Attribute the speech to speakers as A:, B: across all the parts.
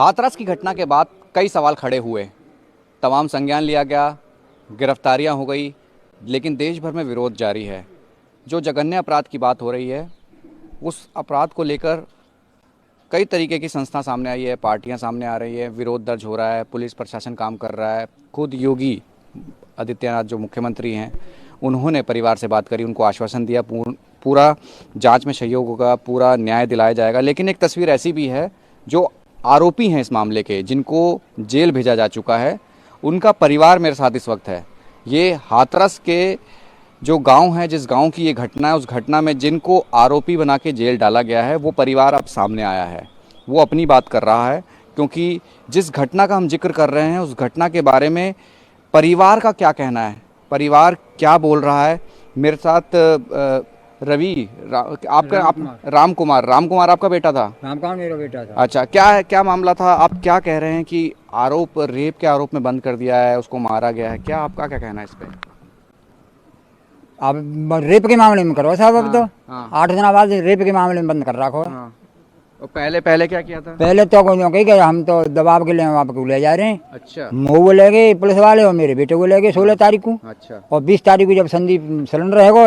A: हाथरस की घटना के बाद कई सवाल खड़े हुए, तमाम संज्ञान लिया गया, गिरफ्तारियां हो गई, लेकिन देश भर में विरोध जारी है। जो जघन्य अपराध की बात हो रही है, उस अपराध को लेकर कई तरीके की संस्था सामने आई है, पार्टियां सामने आ रही है, विरोध दर्ज हो रहा है, पुलिस प्रशासन काम कर रहा है। खुद योगी आदित्यनाथ जो मुख्यमंत्री हैं, उन्होंने परिवार से बात करी, उनको आश्वासन दिया पूरा जांच में सहयोग होगा, पूरा न्याय दिलाया जाएगा। लेकिन एक तस्वीर ऐसी भी है, जो आरोपी हैं इस मामले के, जिनको जेल भेजा जा चुका है, उनका परिवार मेरे साथ इस वक्त है। ये हाथरस के जो गांव है, जिस गांव की ये घटना है, उस घटना में जिनको आरोपी बना के जेल डाला गया है, वो परिवार अब सामने आया है। वो अपनी बात कर रहा है, क्योंकि जिस घटना का हम जिक्र कर रहे हैं, उस घटना के बारे में परिवार का क्या कहना है, परिवार क्या बोल रहा है। मेरे साथ रवि राम कुमार आपका बेटा था?
B: राम कुमार मेरा बेटा था।
A: अच्छा, क्या मामला था? आप क्या कह रहे हैं कि रेप के आरोप में बंद कर दिया है, उसको मारा गया है, क्या आपका क्या कहना है इस पे?
B: अब रेप के मामले में करो साहब, अब तो
A: हाँ।
B: 8 दिन बाद रेप के मामले में बंद कर रखो।
A: हाँ। और पहले क्या किया था?
B: पहले तो कोई कही कि हम तो दबाव के लिए आपको ले जा रहे हैं।
A: अच्छा।
B: मुँह वो ले गए पुलिस वाले और मेरे बेटे को ले गए 16 तारीख को।
A: अच्छा।
B: और 20 तारीख को जब संदीप सिलेंडर है वो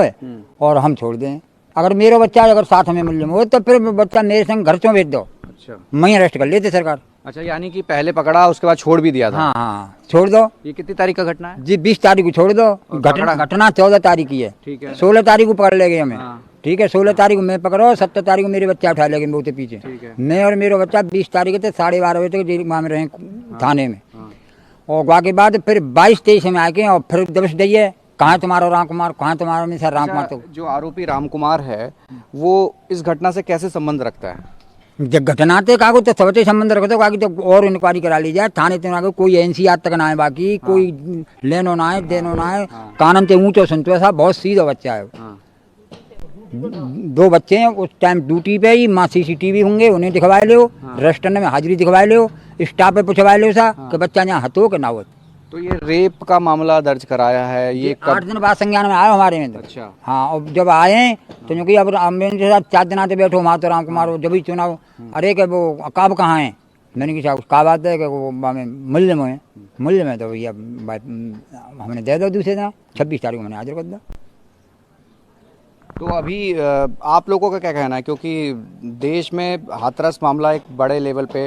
B: और हम छोड़ दें। अगर मेरा बच्चा अगर साथ में मिल जाए तो फिर बच्चा मेरे संग घर चों भेज दो। अच्छा। मैं अरेस्ट कर लेते सरकार।
A: अच्छा, यानी कि पहले पकड़ा, उसके बाद छोड़ भी दिया था?
B: हाँ, छोड़ दो।
A: ये कितनी तारीख का घटना है?
B: जी 20 तारीख को छोड़ दो। घटना 14 तारीख की है।
A: ठीक है।
B: 16 तारीख को पकड़ ले गए हमें।
A: हाँ।
B: ठीक है, 16 तारीख को मैं पकड़ो, 17 तारीख को मेरे बच्चा उठा ले गए बहुत पीछे। मैं और मेरा बच्चा 20 तारीख थे 12:30 बजे तक जेल में रहे थाने में। और वहाँ के बाद फिर 22-23 में आके और फिर दबस दिए, कहाँ तुम्हारा राम कुमार, कहाँ तुम्हारा में सर राम कुमार। तो
A: जो आरोपी राम कुमार है, वो इस घटना से कैसे संबंध रखता है?
B: जब घटना थे कागो तो सबसे संबंध रखते बाकी तो और इंक्वायरी करा ली जाए थाने ते कोई एनसीआर तक ना है, बाकी कोई लेनो ना है देनो ना है। कानन से ऊँचो सुनते साहब, बहुत सीधा बच्चा है। 2 बच्चे हैं उस टाइम ड्यूटी पे ही, माँ CCTV होंगे उन्हें दिखवाए लो, रेस्टोरेंट में हाजिरी दिखवाए लो, स्टाफ पे पूछवाए लो सा कि बच्चा यहाँ हतो कि ना हो।
A: तो ये रेप का मामला दर्ज कराया है, ये
B: 8 दिन बाद संज्ञान में आया हमारे में।
A: अच्छा।
B: हाँ, और जब आए तो क्योंकि अब मेरे साथ 4 दिन आते बैठो वहाँ तो राम कुमार जब ही चुनाव, अरे कि वो काब कहाँ है? मैंने कहा का बात है कि वो मूल्य में है। मूल्य में तो भैया हमने दे दो दूसरे दिन 26 तारीख को मैंने हाजिर कर दो।
A: तो अभी आप लोगों का क्या कहना है, क्योंकि देश में हाथरस मामला एक बड़े लेवल पे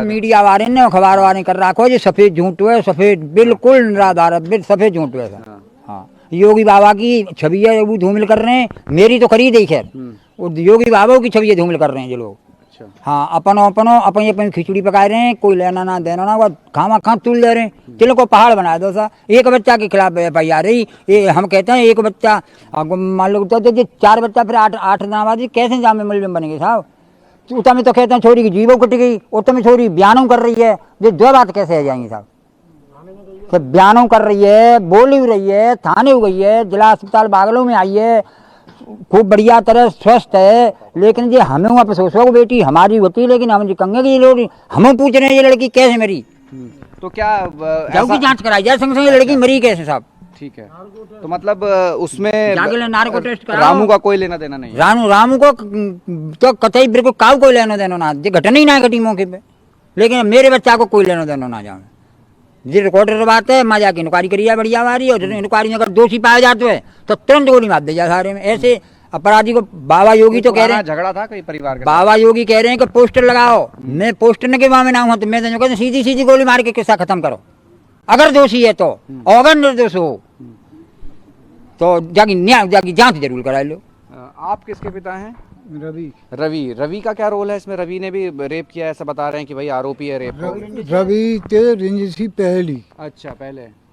B: मीडिया वाले ने अखबार वाले कर रखो जी सफेद झूठ है, सफेद बिल्कुल निराधार है, सफेद झूठ है। हाँ, योगी बाबा की छवि है वो धूमिल कर रहे हैं, मेरी तो खरीद ही खैर, योगी बाबा की छवि धूमिल कर रहे हैं ये लोग। हाँ, अपनी खिचड़ी पका रहे हैं, कोई लेना ना देना ना, खामा खा तुल दे रहे हैं। चलो को पहाड़ बना दो सा, एक बच्चा के खिलाफ FIR रही। ये हम कहते हैं एक बच्चा मान लो तो 4 बच्चा फिर 8 दिन बाद कैसे जामे मुलजिम बनेंगे साहब? उतना में तो कहते हैं छोरी की जीवो कट गई, उतना में छोरी बयानों कर रही है, ये 2 बात कैसे आ जाएंगी साहब? तो बयानों कर रही है, बोल भी रही है, थाने हो गई है, जिला अस्पताल बागलों में आई है, खूब बढ़िया तरह स्वस्थ है, लेकिन ये हमें वहाँ सोचो बेटी हमारी होती, लेकिन हम कंगे की लोग हमें पूछ रहे हैं ये लड़की कैसे मरी।
A: तो क्या
B: की जांच कराई जाए, संग संग लड़की मरी कैसे साहब? ठीक
A: है, तो मतलब उसमें
B: नार्को टेस्ट
A: रामू का कोई लेना देना नहीं?
B: रामू को तो कतई बिल्कुल काव कोई लेना देना ना, घटना ही ना घटी मौके पे, लेकिन मेरे बच्चा को कोई लेना देना ना जाए। जी रिकॉर्डर बात है, मैं जाके इंक्वायरी करी है बढ़िया हमारी, और इंक्वायरी में अगर दोषी पाया जाते हैं तो तुरंत गोली मार दे जाए सारे में। ऐसे अपराधी को बाबा योगी तो कह रहे हैं,
A: झगड़ा था कई परिवार के,
B: बाबा योगी कह रहे हैं कि पोस्टर लगाओ, मैं पोस्टर के मामले ना हूँ तो मैं कहते सीधी गोली मार के किस्सा खत्म करो, अगर दोषी है तो, और अगर निर्दोष हो तो जाकी जांच जरूर करा लो।
A: आप किसके पिता हैं?
C: रवि
A: का क्या रोल है इसमें? रवि ने भी रेप किया ऐसा बता रहे हैं कि भाई आरोपी है रेप।
C: रवि ते रंजिशी पहली।
A: अच्छा,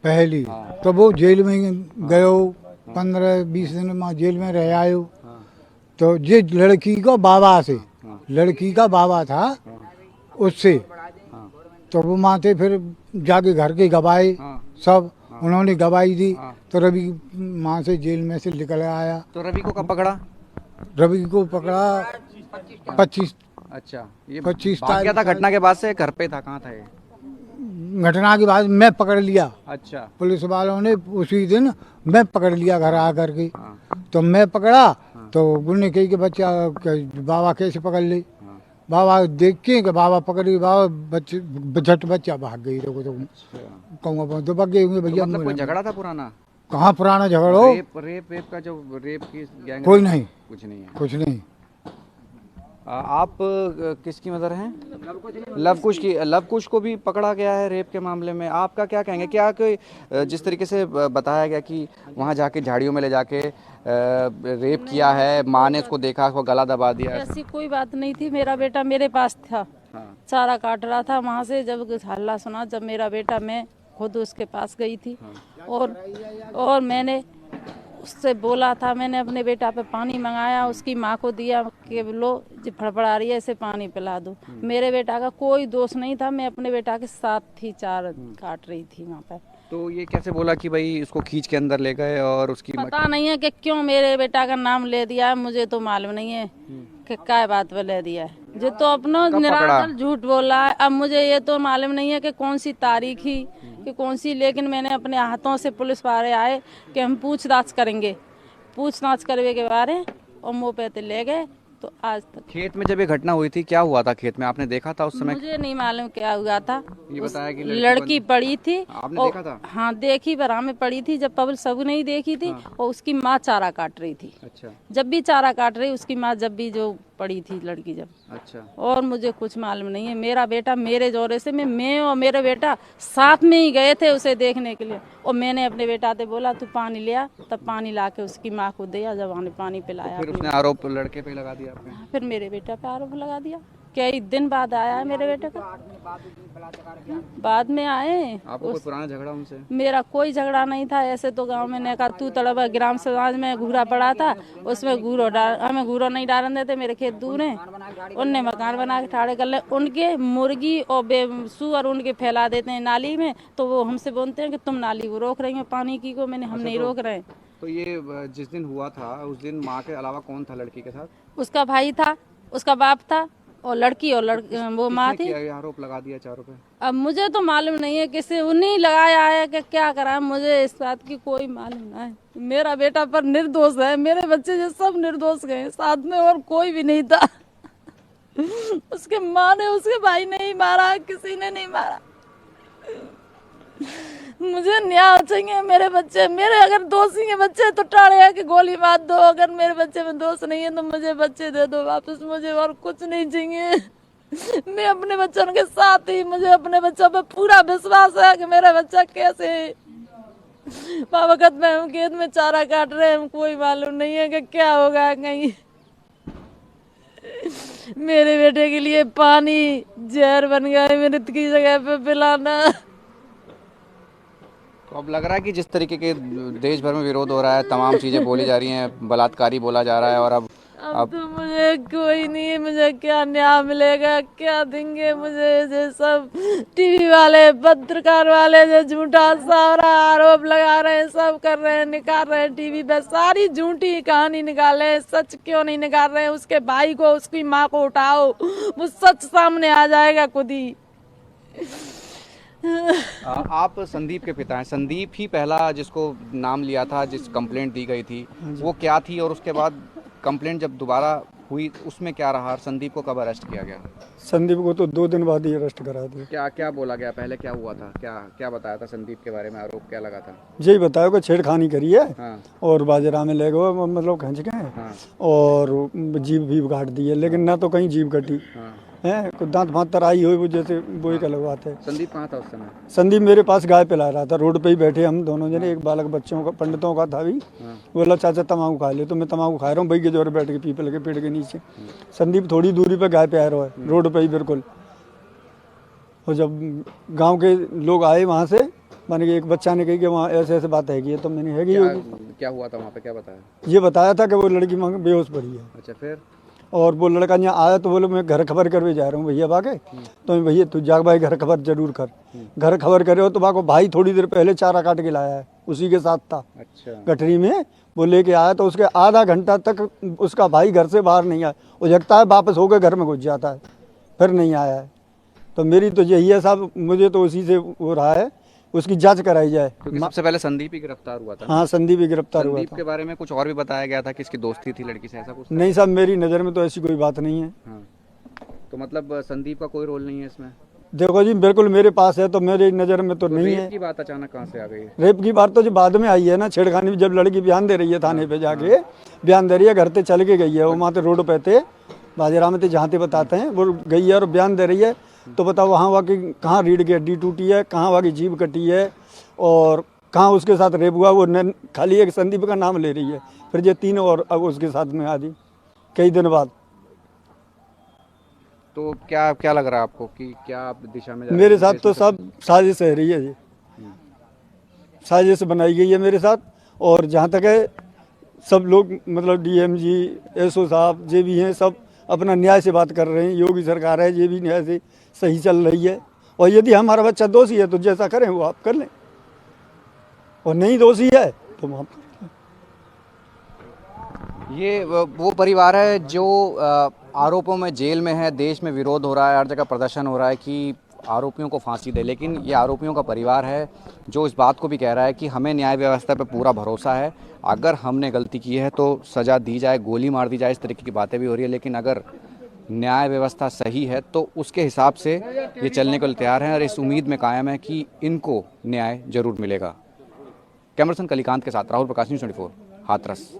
C: पहली। हाँ। तो वो जेल में गयो, 15-20 दिन में जेल में रह आयो। हाँ। तो ये लड़की का बाबा से, हाँ। लड़की का बाबा था, हाँ। उससे, हाँ। तो वो माथे फिर जाके घर के गवाए, हाँ। सब, हाँ। उन्होंने गवाही दी, हाँ। तो रवि माँ से जेल में से निकल आया।
A: तो रवि को कब पकड़ा?
C: रवि को पकड़ा 25।
A: अच्छा, ये
C: 25
A: तारीख था घटना के बाद से? घर पे था? कहाँ था ये
C: घटना के बाद? मैं पकड़ लिया।
A: अच्छा।
C: पुलिस वालों ने उसी दिन मैं पकड़ लिया घर आकर के।
A: हाँ।
C: तो मैं पकड़ा, हाँ। तो उन्होंने कही कि बच्चा बाबा कैसे पकड़ ले। हाँ। बाबा देख के कि बाबा पकड़ी, बाबा बच्चे झट बच्चा भाग गई। देखो तो कहूँगा तो भाग गए होंगे भैया।
A: मतलब कोई झगड़ा था पुराना?
C: कहाँ पुराना झगड़ो,
A: रेप का जो रेप की गैंग?
C: कोई नहीं,
A: कुछ नहीं है।
C: कुछ नहीं।
A: आप किसकी मदर हैं? लवकुश की। लवकुश को भी पकड़ा गया है रेप के मामले में। आपका क्या कहेंगे? क्या कोई जिस तरीके से बताया गया कि वहां जाके झाड़ियों में ले जाके रेप किया है, माँ ने उसको देखा, उसको गला दबा दिया?
D: ऐसी कोई बात नहीं थी। मेरा बेटा मेरे पास था, चारा काट रहा था। वहाँ से जब हल्ला सुना, जब मेरा बेटा, मैं खुद उसके पास गई थी और मैंने उससे बोला था, मैंने अपने बेटा पे पानी मंगाया, उसकी माँ को दिया कि लो जी फड़फड़ा रही है, इसे पानी पिला दो। मेरे बेटा का कोई दोष नहीं था, मैं अपने बेटा के साथ थी, चार काट रही थी वहाँ पर।
A: तो ये कैसे बोला कि भाई इसको खींच के अंदर ले गए? और उसकी
D: पता नहीं है कि क्यों मेरे बेटा का नाम ले दिया है, मुझे तो मालूम नहीं है कि क्या बात पर ले दिया है। जो तो अपना निराधार झूठ बोल रहा है। अब मुझे ये तो मालूम नहीं है कि कौन सी तारीख ही कि कौन सी, लेकिन मैंने अपने हाथों से पुलिस वाले आए कि हम पूछताछ करेंगे, पूछताछ करने के बारे और मुँह पे ले गए। तो आज तक
A: खेत में जब ये घटना हुई थी, क्या हुआ था खेत में? आपने देखा था उस समय?
D: मुझे नहीं मालूम क्या हुआ था।
A: ये बताया कि
D: लड़की पड़ी थी।
A: आपने देखा था?
D: हाँ देखी, बरा में पड़ी थी, जब पब्लिक सब नहीं देखी थी। और उसकी माँ चारा काट रही थी।
A: अच्छा।
D: जब भी चारा काट रही उसकी माँ, जब भी जो पड़ी थी लड़की जब।
A: अच्छा।
D: और मुझे कुछ मालूम नहीं है। मेरा बेटा मेरे जोरे से, मैं और मेरे बेटा साथ में ही गए थे उसे देखने के लिए। और मैंने अपने बेटा से बोला तू पानी ले आ, तब पानी ला के उसकी माँ को दिया, जब हमने पानी पिलाया।
A: फिर उसने आरोप लड़के पे लगा दिया आपने?
D: फिर मेरे बेटा पे आरोप लगा दिया। कई दिन बाद आया है मेरे बेटे का, बाद में आए।
A: आपको कोई पुराना झगड़ा उनसे?
D: मेरा कोई झगड़ा नहीं था। ऐसे तो गांव में नेका तू तड़ब ग्राम समाज में घूरा पड़ा था, उसमें घूरो डाल, हमें घूरो नहीं डालन देते। मेरे खेत दूर हैं, उनने मकान बना के ठाड़े कर ले, उनके मुर्गी और बेसुअर उनके फैला देते हैं नाली में। तो वो हमसे बोलते हैं कि तुम नाली को रोक रही हो पानी की को। मैंने हम नहीं रोक रहे।
A: तो ये जिस दिन हुआ था उस दिन माँ के अलावा कौन था लड़की के साथ?
D: उसका भाई था, उसका बाप था और लड़की और वो माँ थी।
A: आरोप लगा दिया चारों पे?
D: अब मुझे तो मालूम नहीं है किसे उन्हीं लगाया है कि क्या करा, मुझे इस बात की कोई मालूम नहीं है। मेरा बेटा पर निर्दोष है, मेरे बच्चे जो सब निर्दोष गए साथ में, और कोई भी नहीं था। उसके माँ ने उसके भाई ने ही मारा, किसी ने नहीं मारा। मुझे न्याय चाहिए। मेरे बच्चे, मेरे अगर दोषी के बच्चे तो टाड़े है कि गोली मार दो, अगर मेरे बच्चे में दोष नहीं है तो मुझे बच्चे दे दो वापस, मुझे और कुछ नहीं चाहिए। मैं अपने बच्चों के साथ ही, मुझे अपने बच्चों पे पूरा विश्वास है कि मेरा बच्चा कैसे है। वक्त में हम खेत में चारा काट रहे हैं, कोई मालूम नहीं है कि क्या होगा कहीं। मेरे बेटे के लिए पानी जहर बन गया है मृत की जगह पे पिलाना।
A: तो अब लग रहा है कि जिस तरीके के देश भर में विरोध हो रहा है, तमाम चीजें बोली जा रही हैं, बलात्कारी बोला जा रहा है, और अब
D: तो मुझे कोई नहीं, मुझे क्या न्याय मिलेगा, क्या देंगे मुझे? जो सब टीवी वाले, पत्रकार वाले जो झूठा सारा आरोप लगा रहे हैं, सब कर रहे हैं, निकाल रहे हैं टीवी पे, सारी झूठी कहानी निकाल रहे हैं। सच क्यों नहीं निकाल रहे हैं? उसके भाई को, उसकी माँ को उठाओ, वो सच सामने आ जाएगा खुद ही।
A: आप संदीप के पिता हैं। संदीप ही पहला जिसको नाम लिया था, जिस कंप्लेंट दी गई थी, वो क्या थी? और उसके बाद कंप्लेंट जब दोबारा हुई उसमें क्या रहा? संदीप को कब अरेस्ट किया गया?
E: संदीप को तो 2 दिन बाद ही अरेस्ट करा दिया।
A: क्या क्या बोला गया? पहले क्या हुआ था? क्या क्या बताया था संदीप के बारे में? आरोप क्या लगा था?
E: यही बताया कि छेड़खानी करी है।
A: हाँ।
E: और बाजरा में ले गए, मतलब खींच गए।
A: हाँ।
E: और जीभ भी काट दी है, लेकिन ना तो कहीं जीभ कटी
A: हाँ।
E: है, दांत फांत तराई हुई, वो जैसे वो ही लगवाते।
A: संदीप कहाँ था उस समय?
E: संदीप मेरे पास गाय पिला रहा था, रोड पे ही बैठे हम दोनों जने। एक बालक बच्चों का, पंडितों का था भी। बोला चाचा तम्बाकू खा ले, तो मैं तम्बाकू खा रहा हूँ भाई के जोर बैठ के पीपल के पेड़ के नीचे। संदीप थोड़ी दूरी पे गाय पे आ रहा है, रोड पे ही बिल्कुल। और जब गांव के लोग आए वहाँ से, माने कि एक बच्चा ने कही कि वहाँ ऐसे ऐसे बात हैगी है, तो मैंने हैगी
A: क्या हुआ था वहाँ पे? क्या बताया?
E: ये बताया था कि वो लड़की बेहोश पड़ी है।
A: अच्छा, फिर?
E: और वो लड़का यहाँ आया तो बोले मैं घर खबर करवे जा रहा हूँ भैया बाके। तो भैया तू जाग भाई घर खबर जरूर कर। घर खबर करे हो तो बाको भाई थोड़ी देर पहले चारा काट के लाया है, उसी के साथ था।
A: अच्छा।
E: गठरी में वो लेके आया, तो उसके आधा घंटा तक उसका भाई घर से बाहर नहीं आया। वो जगता है वापस होकर घर में घुस जाता है, फिर नहीं आया है। तो मेरी तो यही है साहब, मुझे तो उसी से हो रहा है, उसकी जांच कराई जाए।
A: क्योंकि सबसे पहले संदीप ही गिरफ्तार हुआ था।
E: हाँ, संदीप ही गिरफ्तार हुआ था।
A: संदीप के बारे में कुछ और भी बताया गया था कि इसकी दोस्ती थी लड़की से, ऐसा कुछ?
E: नहीं साहब, मेरी नज़र में तो ऐसी कोई बात नहीं है।
A: हाँ। तो मतलब संदीप का कोई रोल नहीं है इसमें?
E: देखो जी बिल्कुल मेरे पास है तो मेरी नज़र में तो नहीं
A: रेप
E: है।
A: की बात अचानक कहाँ से आ गई?
E: रेप की बात तो जो बाद में आई है ना, छेड़खानी जब लड़की बयान दे रही है थाने पे जाके, बयान दे रही है, घर पे चल के गई है, वो वहाँ पे रोड पे थे बाजीराम में थे जहाँ पे बताते हैं, वो गई है और बयान दे रही है। तो बताओ वहाँ वहाँ की कहाँ रीढ़ की हड्डी टूटी है, कहाँ वहाँ की जीभ कटी है और कहाँ उसके साथ रेप हुआ, वो खाली एक संदीप का नाम ले रही है। फिर ये तीन और अब उसके साथ में आदि कई दिन बाद।
A: तो क्या क्या लग रहा है आपको कि क्या दिशा में जा रहे
E: मेरे
A: हैं?
E: साथ तो सब साजिश है रही है जी, साजिश बनाई गई है मेरे साथ। और जहाँ तक है सब लोग मतलब डीएम जी, एसओ साहब जे भी हैं, सब अपना न्याय से बात कर रहे हैं। योगी सरकार है, ये भी न्याय से सही चल रही है। और यदि हमारा बच्चा दोषी है तो जैसा करें वो आप कर लें, और नहीं दोषी है तो माफ कर दें।
A: ये वो परिवार है जो आरोपों में जेल में है, देश में विरोध हो रहा है, हर जगह प्रदर्शन हो रहा है कि आरोपियों को फांसी दे, लेकिन ये आरोपियों का परिवार है जो इस बात को भी कह रहा है कि हमें न्याय व्यवस्था पे पूरा भरोसा है, अगर हमने गलती की है तो सज़ा दी जाए, गोली मार दी जाए, इस तरीके की बातें भी हो रही है। लेकिन अगर न्याय व्यवस्था सही है तो उसके हिसाब से ये चलने को तैयार हैं और इस उम्मीद में कायम है कि इनको न्याय जरूर मिलेगा। कैमरा पर्सन कलिकांत के साथ राहुल प्रकाश, न्यूज़ 24 हाथरस।